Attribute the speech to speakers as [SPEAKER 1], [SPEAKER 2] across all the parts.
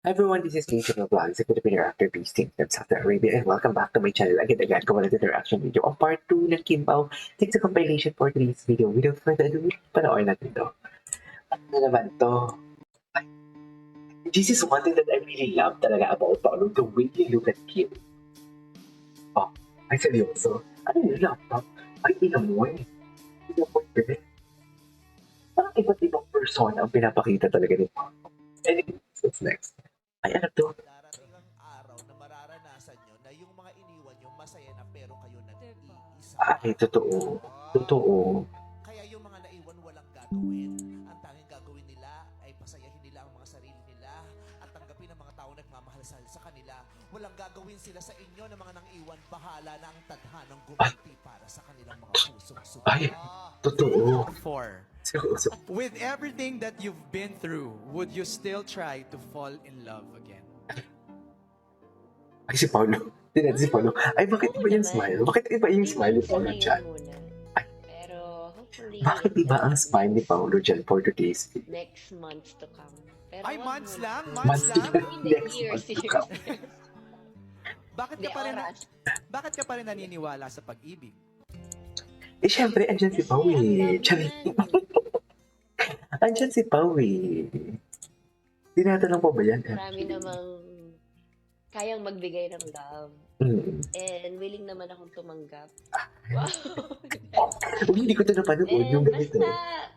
[SPEAKER 1] Hi everyone, this is Jason of Vlogs, a Filipino actor based in Saudi Arabia, and welcome back to my channel. Again, ko wala interaction video on part 2 ng Kimbao. It's a compilation for today's video. Without further ado, panoorin natin to. Ano naman to? This is one thing that I really love talaga about Paolo, the way you look at Kim. Oh, ay seryoso. Ano yun lang? Ay, inamoy. Inamoy, bebe. Parang iba't ibang person ang pinapakita talaga ni Paolo. Anyway, what's next? Ay, ano to?
[SPEAKER 2] Darating ang araw na mararanasan nyo na yung mga iniwan nyo masaya na pero kayo nag-iisa.
[SPEAKER 1] Ay, totoo. Totoo.
[SPEAKER 2] Kaya yung mga naiwan walang gagawin. Ang tanging gagawin nila ay pasayahin nila ang mga sarili nila at tanggapin ang mga tao nagmamahal sa kanila. Walang gagawin sila sa inyo na mga nang iwan. Bahala na ang tadhanang gumanti para sa kanilang mga pusong suko.
[SPEAKER 1] Ay, totoo.
[SPEAKER 3] 4.
[SPEAKER 1] Seryoso.
[SPEAKER 3] With everything that you've been through, would you still try to fall in love again?
[SPEAKER 1] Ay, si Paolo. Hindi natin si Paolo. Ay, bakit iba yung smile? Bakit iba yung smile ni Paolo dyan? Ay.
[SPEAKER 4] Pero hopefully,
[SPEAKER 1] Bakit iba ang smile ni Paolo dyan for today's video?
[SPEAKER 4] next months to come. Pero
[SPEAKER 3] Ay,
[SPEAKER 4] wag
[SPEAKER 3] months
[SPEAKER 4] mo-
[SPEAKER 3] lang?
[SPEAKER 1] Months
[SPEAKER 3] Months lang?
[SPEAKER 1] lang.
[SPEAKER 4] Hindi,
[SPEAKER 1] Next
[SPEAKER 4] years,
[SPEAKER 1] month to
[SPEAKER 4] years.
[SPEAKER 1] come.
[SPEAKER 3] Bakit
[SPEAKER 4] Hindi,
[SPEAKER 3] ka pa rin
[SPEAKER 4] oras.
[SPEAKER 3] bakit ka pa rin naniniwala sa pag-ibig?
[SPEAKER 1] Eh, syempre, andyan si Pao eh. Charing. Andyan si Pao eh. Tinatanong po ba yan?
[SPEAKER 4] Marami namang kayang magbigay ng love.
[SPEAKER 1] Mm.
[SPEAKER 4] And willing naman akong tumanggap.
[SPEAKER 1] Ah.
[SPEAKER 4] Wow.
[SPEAKER 1] Uy, hindi ko ito napanood yung ganito.
[SPEAKER 4] Basta,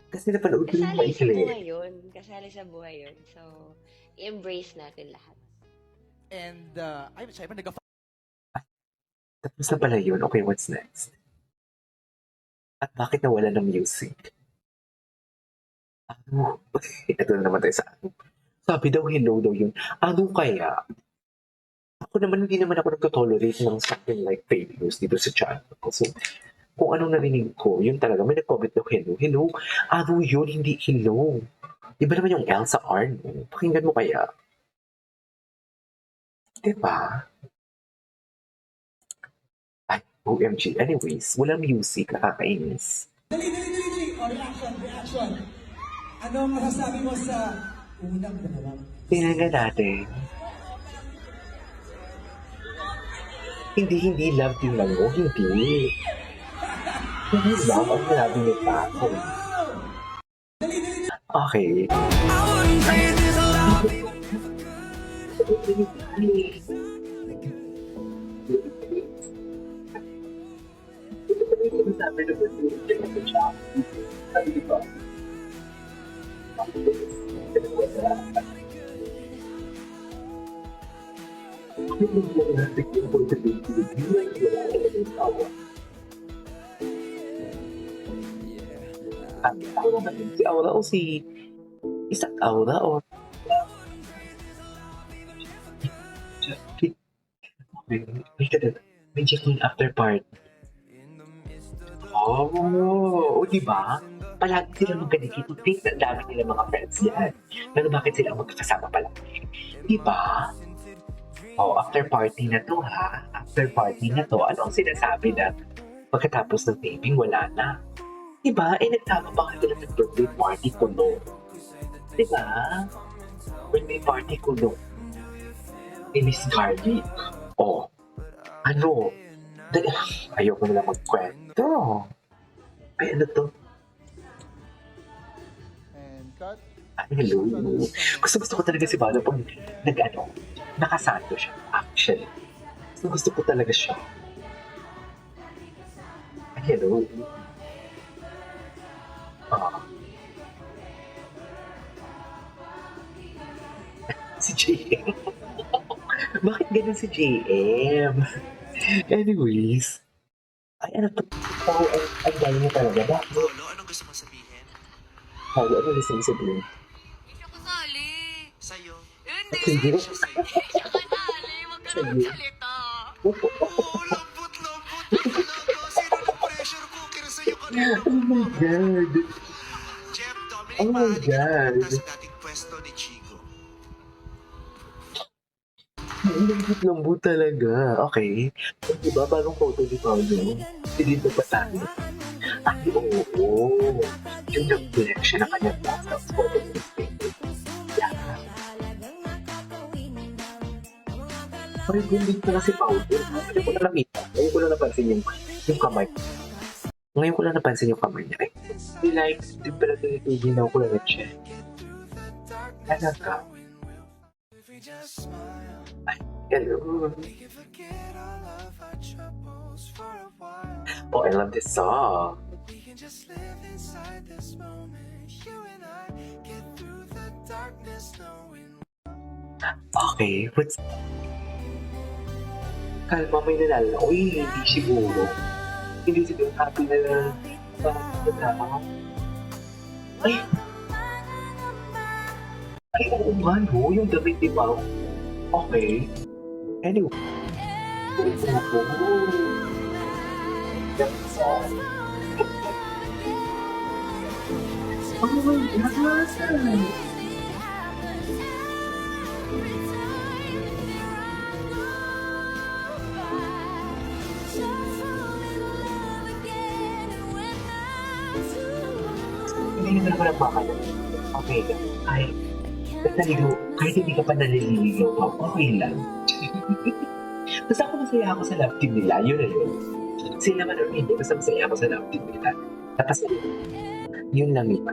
[SPEAKER 1] Kasi napanood ko yung
[SPEAKER 4] kasali sa
[SPEAKER 1] maikli.
[SPEAKER 4] buhay yun. Kasali sa buhay yun. So, embrace natin lahat.
[SPEAKER 3] And, ay, syempre,
[SPEAKER 1] Tapos na pala yun. Okay, what's next? At bakit nawala ng music? Ano? Ito na naman tayo sa ano. Sabi daw, hello daw yun. Ano kaya? Ako naman, hindi naman ako nagtotolerate ng something like fake news dito sa channel. So, kung anong narinig ko, yun talaga. May nag-comment daw, hello. Hello? Ano yun? Hindi hello. Iba naman yung Elsa Arno. Pakinggan mo kaya. Diba? Ay, OMG. Anyways, walang music. Nakakainis.
[SPEAKER 5] Dali. O, reaction. Anong masasabi mo sa unang dalawa?
[SPEAKER 1] Tingnan natin. Hindi love tingnan mo. Hindi. Hindi love ang sinabi ni Paco. Okay. Sabi naman yung siya. Sabi di ba? Aura ba yun? Si Aura o si Isaac Aura o may checking after party. Oh, o diba? Palagi sila magkanikita. Think na dami nila mga friends yan. Pero bakit sila magkakasama palagi? Diba? Oh, after party na to ha. After party na to. Ano ang sinasabi na pagkatapos ng taping wala na? Diba? Eh, nagtama pa kayo ng birthday party ko no? Diba? Birthday party ko no? Eh, Miss Garlic. Oh, ano? Ayoko na lang magkwento. Ay, ano to?
[SPEAKER 5] And cut.
[SPEAKER 1] Ay, hello. Gusto ko talaga si Bala pag nag-ano, nakasanto siya. Actually. Gusto ko talaga siya. Ay, hello. Ah. Si JM. Bakit ganun si JM? Anyways. Ay, ano to? Oh, ang dami mo talaga. Bakit?
[SPEAKER 2] Paolo, anong gusto mong sabihin?
[SPEAKER 1] Ay, ano gusto mo sabihin?
[SPEAKER 6] Hindi siya kasali.
[SPEAKER 2] Sa'yo?
[SPEAKER 6] Hindi.
[SPEAKER 1] Sige.
[SPEAKER 2] Siya sa'yo?
[SPEAKER 6] Hindi siya kasali. Huwag ka na magsalita.
[SPEAKER 2] Oo, lambot talaga. Sino ng pressure cooker sa'yo kanina?
[SPEAKER 1] Oh my God.
[SPEAKER 2] Jeff, Dominic,
[SPEAKER 1] Oh my
[SPEAKER 2] maaari ka na
[SPEAKER 1] God.
[SPEAKER 2] pumunta sa dating pwesto ni Chico.
[SPEAKER 1] Ang lambot talaga. Okay. Diba, bagong photo ni Paolo? Hindi pa tayo. Ay, oo. Yung nag-direct siya ng kanyang photo ni Facebook. Yeah. Ay, hindi pala si Paolo. Ngayon ko lang nakita. Ngayon ko lang napansin yung kamay. Ngayon ko lang napansin yung kamay niya. Ay, like, di pala tinitihinaw ko lang na siya. Talaga. Ay, hello. Oh, I love this song. Okay, what's... Kalma, may nalala. Uy, hindi siguro. Hindi siguro happy na lang. Ay! Ay, oo nga, no? Yung damit, di ba? Okay. Anyway. Oh my God! Hindi naman ako nagpapala. Okay lang. Kahit hindi ka pa naliligaw, okay lang. Basta ako masaya ako sa love team nila, yun na yun. Sila man o hindi, basta masaya ako sa love team nila. Tapos yun lang yun.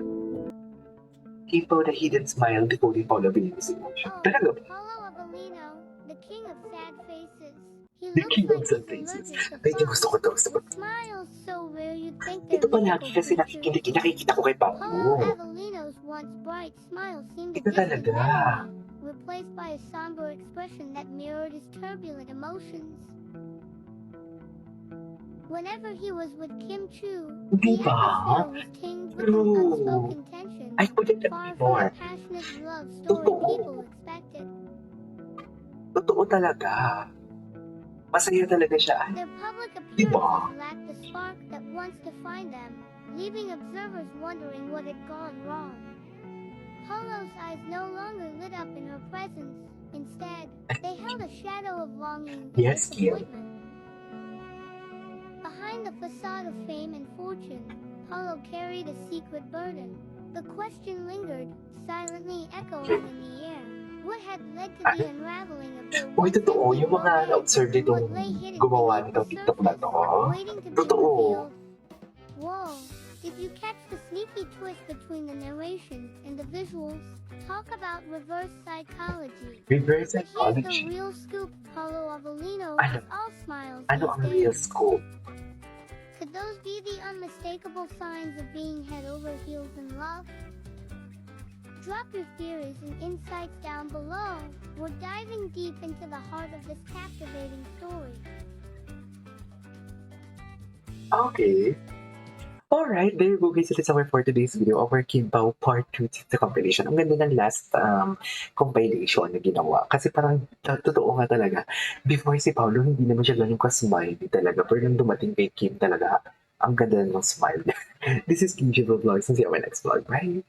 [SPEAKER 1] Keep out a hidden smile before the Paula Benitez emotion. Talaga ba?
[SPEAKER 7] Paulo Avellino, the king of sad faces. He
[SPEAKER 1] The
[SPEAKER 7] looks
[SPEAKER 1] king of
[SPEAKER 7] like
[SPEAKER 1] sad
[SPEAKER 7] he's
[SPEAKER 1] faces.
[SPEAKER 7] allergic to
[SPEAKER 1] Medyo
[SPEAKER 7] fun.
[SPEAKER 1] gusto ko to, gusto ko.
[SPEAKER 7] With smiles so rare you'd think
[SPEAKER 1] Ito
[SPEAKER 7] they're
[SPEAKER 1] palagi kasi
[SPEAKER 7] mythical creatures.
[SPEAKER 1] nakikita ko kay
[SPEAKER 7] Paulo
[SPEAKER 1] Paolo.
[SPEAKER 7] Avellino's once bright smile seemed
[SPEAKER 1] Ito
[SPEAKER 7] to
[SPEAKER 1] talaga.
[SPEAKER 7] replaced by a somber expression that mirrored his turbulent emotions. Whenever he was with Kim Chu,
[SPEAKER 1] Di
[SPEAKER 7] the
[SPEAKER 1] ba?
[SPEAKER 7] atmosphere was tinged with an
[SPEAKER 1] True.
[SPEAKER 7] unspoken tension,
[SPEAKER 1] I couldn't
[SPEAKER 7] far
[SPEAKER 1] agree
[SPEAKER 7] from
[SPEAKER 1] more.
[SPEAKER 7] the passionate love story
[SPEAKER 1] Totoo.
[SPEAKER 7] people expected.
[SPEAKER 1] Totoo talaga. Masaya talaga siya. Ay,
[SPEAKER 7] Their public
[SPEAKER 1] Diba?
[SPEAKER 7] appearances lacked the spark that once defined them, leaving observers wondering what had gone wrong. Paulo's eyes no longer lit up in her presence. Instead, they held a shadow of longing and
[SPEAKER 1] Yes, Kim.
[SPEAKER 7] disappointment. Behind the facade of fame and fortune, Paulo carried a secret burden. The question lingered, silently echoing in the air. What had led to the unraveling of their
[SPEAKER 1] Uy, totoo.
[SPEAKER 7] once-empty
[SPEAKER 1] Yung mga
[SPEAKER 7] romance?
[SPEAKER 1] na-observe ditong
[SPEAKER 7] What lay hidden
[SPEAKER 1] gumawa
[SPEAKER 7] beneath
[SPEAKER 1] nitong
[SPEAKER 7] the
[SPEAKER 1] TikTok na to.
[SPEAKER 7] surface, waiting to be
[SPEAKER 1] Totoo.
[SPEAKER 7] revealed? Whoa, did you catch the sneaky twist between the narration and the visuals? Talk about reverse psychology.
[SPEAKER 1] Reverse
[SPEAKER 7] But here's the
[SPEAKER 1] psychology.
[SPEAKER 7] real scoop. Paulo Avellino
[SPEAKER 1] Ano?
[SPEAKER 7] is all smiles
[SPEAKER 1] Ano
[SPEAKER 7] these
[SPEAKER 1] ang real
[SPEAKER 7] days.
[SPEAKER 1] scope?
[SPEAKER 7] Could those be the unmistakable signs of being head over heels in love? Drop your theories and insights down below. We're diving deep into the heart of this captivating story.
[SPEAKER 1] Okay. Alright, there you go guys. It is our for today's video of our Kim Pao Part 2 the compilation. Ang ganda ng last compilation na ginawa. Kasi parang totoo nga talaga. Before si Paolo, hindi naman siya ganun ka-smiley talaga. Pero nung dumating kay Kim talaga, ang ganda ng smile niya. This is Kim Jibo Vlogs and see you on my next vlog. Bye!